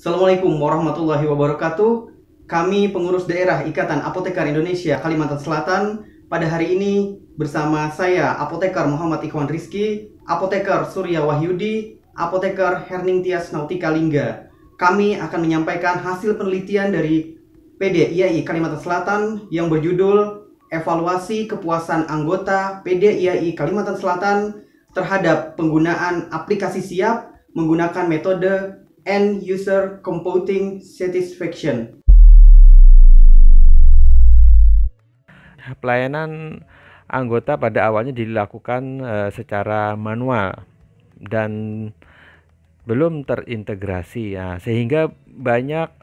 Assalamualaikum warahmatullahi wabarakatuh. Kami pengurus daerah Ikatan Apoteker Indonesia Kalimantan Selatan pada hari ini bersama saya Apoteker Muhammad Ikhwan Rizky, Apoteker Surya Wahyudi, Apoteker Herning Tias Nautika Lingga. Kami akan menyampaikan hasil penelitian dari PD IAI Kalimantan Selatan yang berjudul Evaluasi Kepuasan Anggota PD IAI Kalimantan Selatan terhadap penggunaan aplikasi SIAP menggunakan metode End User Computing Satisfaction. Pelayanan anggota pada awalnya dilakukan secara manual dan belum terintegrasi, ya, sehingga banyak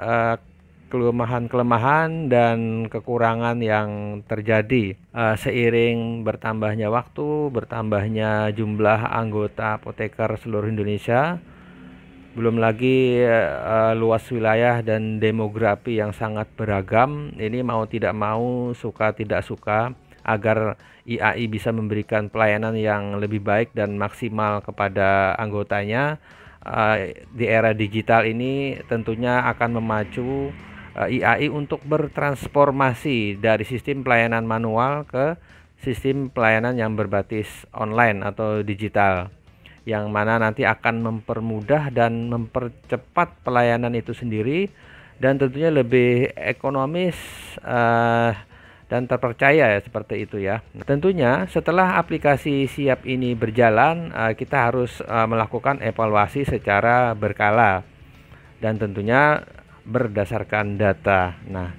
kelemahan-kelemahan dan kekurangan yang terjadi seiring bertambahnya waktu, bertambahnya jumlah anggota apoteker seluruh Indonesia. Belum lagi luas wilayah dan demografi yang sangat beragam. Ini mau tidak mau, suka tidak suka, agar IAI bisa memberikan pelayanan yang lebih baik dan maksimal kepada anggotanya di era digital ini tentunya akan memacu IAI untuk bertransformasi dari sistem pelayanan manual ke sistem pelayanan yang berbasis online atau digital, yang mana nanti akan mempermudah dan mempercepat pelayanan itu sendiri dan tentunya lebih ekonomis dan terpercaya, ya, seperti itu, ya. Tentunya setelah aplikasi SIAP ini berjalan, kita harus melakukan evaluasi secara berkala dan tentunya berdasarkan data. Nah,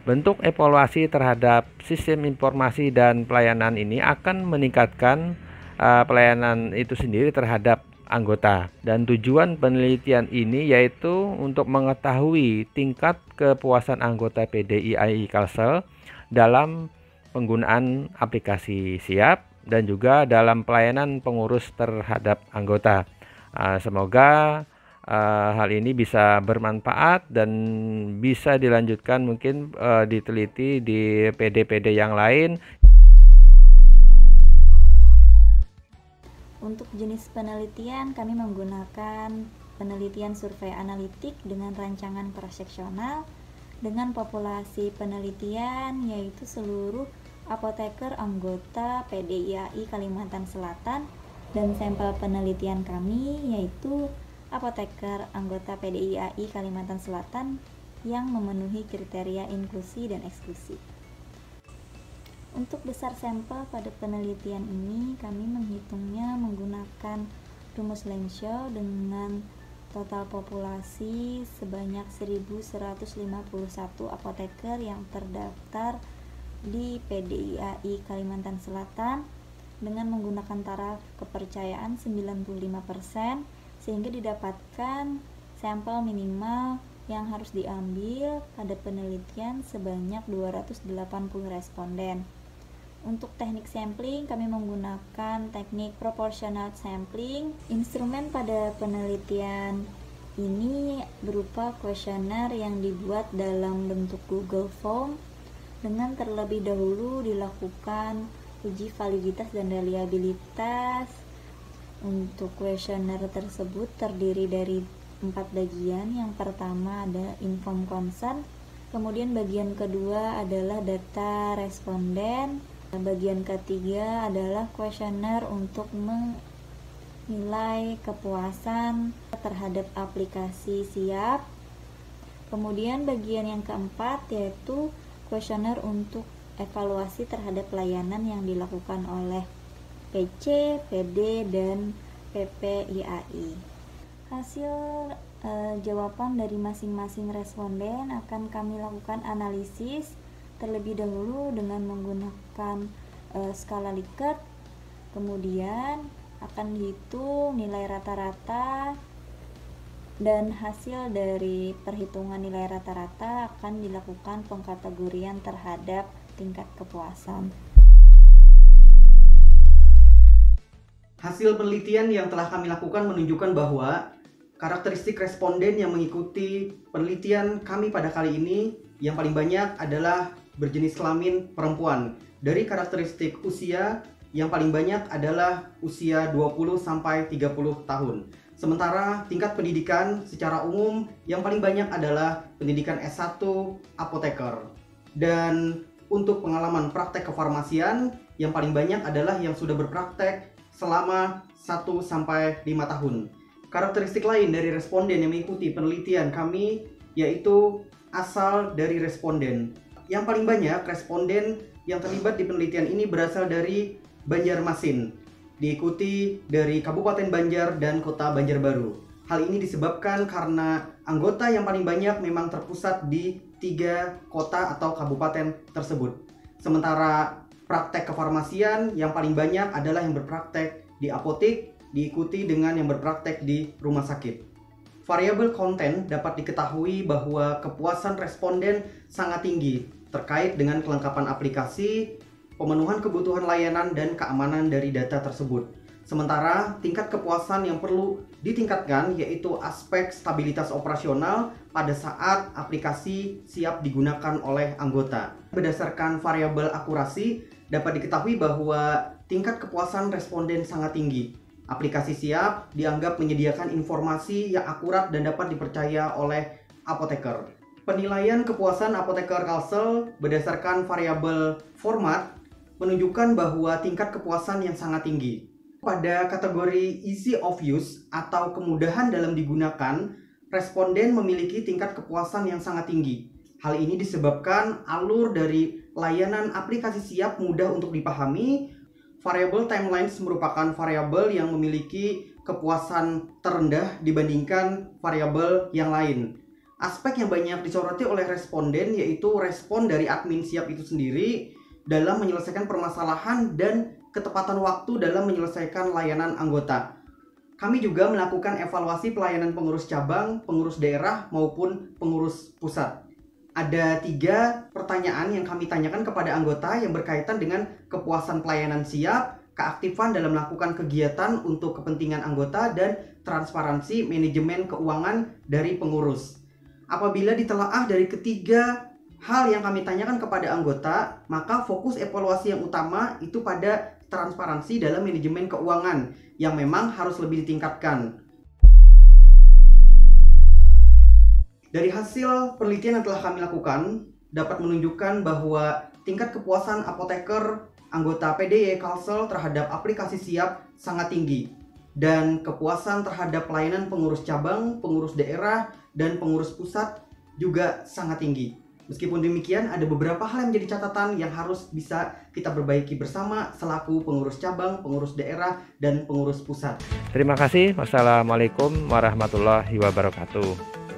bentuk evaluasi terhadap sistem informasi dan pelayanan ini akan meningkatkan pelayanan itu sendiri terhadap anggota, dan tujuan penelitian ini yaitu untuk mengetahui tingkat kepuasan anggota PD IAI Kalsel dalam penggunaan aplikasi SIAP dan juga dalam pelayanan pengurus terhadap anggota. Semoga hal ini bisa bermanfaat dan bisa dilanjutkan, mungkin diteliti di PD-PD yang lain. Untuk jenis penelitian, kami menggunakan penelitian survei analitik dengan rancangan cross-seksional dengan populasi penelitian yaitu seluruh apoteker anggota PD IAI Kalimantan Selatan, dan sampel penelitian kami yaitu apoteker anggota PD IAI Kalimantan Selatan yang memenuhi kriteria inklusi dan eksklusi. Untuk besar sampel pada penelitian ini, kami menghitungnya menggunakan rumus Lenshaw dengan total populasi sebanyak 1.151 apoteker yang terdaftar di PD IAI Kalimantan Selatan dengan menggunakan taraf kepercayaan 95%, sehingga didapatkan sampel minimal yang harus diambil pada penelitian sebanyak 280 responden. Untuk teknik sampling, kami menggunakan teknik proportional sampling. Instrumen pada penelitian ini berupa kuesioner yang dibuat dalam bentuk Google Form dengan terlebih dahulu dilakukan uji validitas dan reliabilitas. Untuk kuesioner tersebut terdiri dari 4 bagian. Yang pertama ada inform consent, kemudian bagian kedua adalah data responden, bagian ketiga adalah kuesioner untuk menilai kepuasan terhadap aplikasi SIAP, kemudian bagian yang keempat yaitu kuesioner untuk evaluasi terhadap pelayanan yang dilakukan oleh PC, PD, dan PP IAI. Hasil jawaban dari masing-masing responden akan kami lakukan analisis terlebih dahulu dengan menggunakan skala Likert, kemudian akan dihitung nilai rata-rata, dan hasil dari perhitungan nilai rata-rata akan dilakukan pengkategorian terhadap tingkat kepuasan. Hasil penelitian yang telah kami lakukan menunjukkan bahwa karakteristik responden yang mengikuti penelitian kami pada kali ini yang paling banyak adalah berjenis kelamin perempuan. Dari karakteristik usia, yang paling banyak adalah usia 20 sampai 30 tahun. Sementara tingkat pendidikan secara umum yang paling banyak adalah pendidikan S1 apoteker. Dan untuk pengalaman praktek kefarmasian yang paling banyak adalah yang sudah berpraktek selama 1-5 tahun. Karakteristik lain dari responden yang mengikuti penelitian kami yaitu asal dari responden. Yang paling banyak responden yang terlibat di penelitian ini berasal dari Banjarmasin, diikuti dari Kabupaten Banjar dan Kota Banjarbaru. Hal ini disebabkan karena anggota yang paling banyak memang terpusat di 3 kota atau kabupaten tersebut. Sementara praktek kefarmasian yang paling banyak adalah yang berpraktek di apotek, diikuti dengan yang berpraktek di rumah sakit. Variabel konten dapat diketahui bahwa kepuasan responden sangat tinggi terkait dengan kelengkapan aplikasi, pemenuhan kebutuhan layanan, dan keamanan dari data tersebut. Sementara tingkat kepuasan yang perlu ditingkatkan yaitu aspek stabilitas operasional pada saat aplikasi siap digunakan oleh anggota. Berdasarkan variabel akurasi, dapat diketahui bahwa tingkat kepuasan responden sangat tinggi. Aplikasi siap dianggap menyediakan informasi yang akurat dan dapat dipercaya oleh apoteker. Penilaian kepuasan apoteker Kalsel berdasarkan variabel format menunjukkan bahwa tingkat kepuasan yang sangat tinggi. Pada kategori easy of use atau kemudahan dalam digunakan, responden memiliki tingkat kepuasan yang sangat tinggi. Hal ini disebabkan alur dari layanan aplikasi siap mudah untuk dipahami. Variabel timelines merupakan variabel yang memiliki kepuasan terendah dibandingkan variabel yang lain. Aspek yang banyak disoroti oleh responden yaitu respon dari admin siap itu sendiri dalam menyelesaikan permasalahan dan ketepatan waktu dalam menyelesaikan layanan anggota. Kami juga melakukan evaluasi pelayanan pengurus cabang, pengurus daerah, maupun pengurus pusat. Ada 3 pertanyaan yang kami tanyakan kepada anggota yang berkaitan dengan kepuasan pelayanan siap, keaktifan dalam melakukan kegiatan untuk kepentingan anggota, dan transparansi manajemen keuangan dari pengurus. Apabila ditelaah dari ketiga hal yang kami tanyakan kepada anggota, maka fokus evaluasi yang utama itu pada transparansi dalam manajemen keuangan yang memang harus lebih ditingkatkan. Dari hasil penelitian yang telah kami lakukan, dapat menunjukkan bahwa tingkat kepuasan apoteker anggota PDY Kalsel terhadap aplikasi siap sangat tinggi. Dan kepuasan terhadap pelayanan pengurus cabang, pengurus daerah, dan pengurus pusat juga sangat tinggi. Meskipun demikian, ada beberapa hal yang menjadi catatan yang harus bisa kita perbaiki bersama selaku pengurus cabang, pengurus daerah, dan pengurus pusat. Terima kasih. Wassalamualaikum warahmatullahi wabarakatuh.